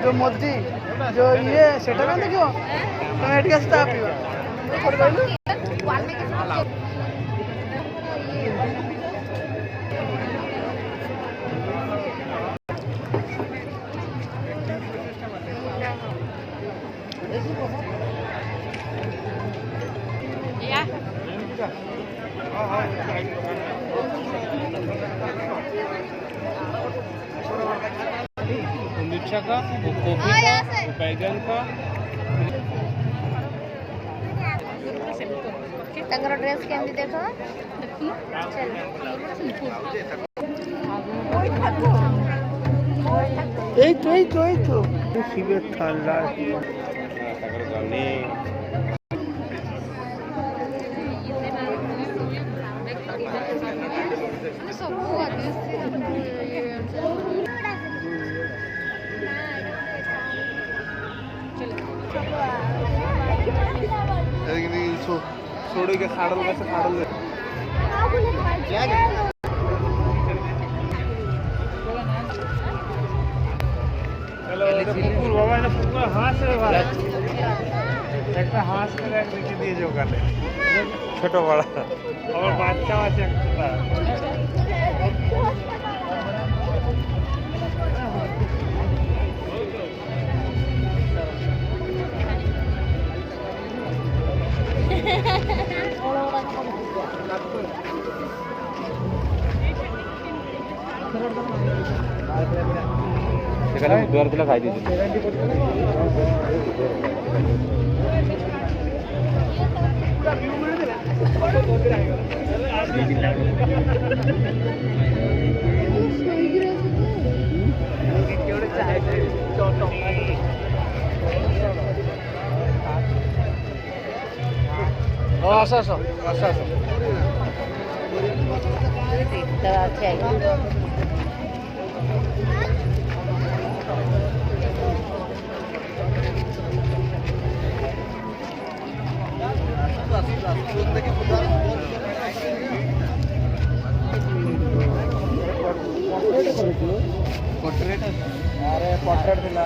जो मोदी जो ये सेटा में देखो तुम एटी आस्ता पिबा कोड कहलु मिर्चा का, वो गोभी का, वो बैगन का। तंगर ड्रेस केमती देखो এই তো শিবের থালা তারপরে গনি छोड़ के खाड़ल कैसे खाड़ल কুকুর বাবা এটা পুরো হাঁস রে ভাই একটা হাঁস করে রেখে দিয়েছে ওখানে ছোট বড় আমার বাচ্চাও আছে একটা সেখানে দুয়ার দিলে খাই দিয়েছিল আসো portrait अरे पोर्ट्रेट दिला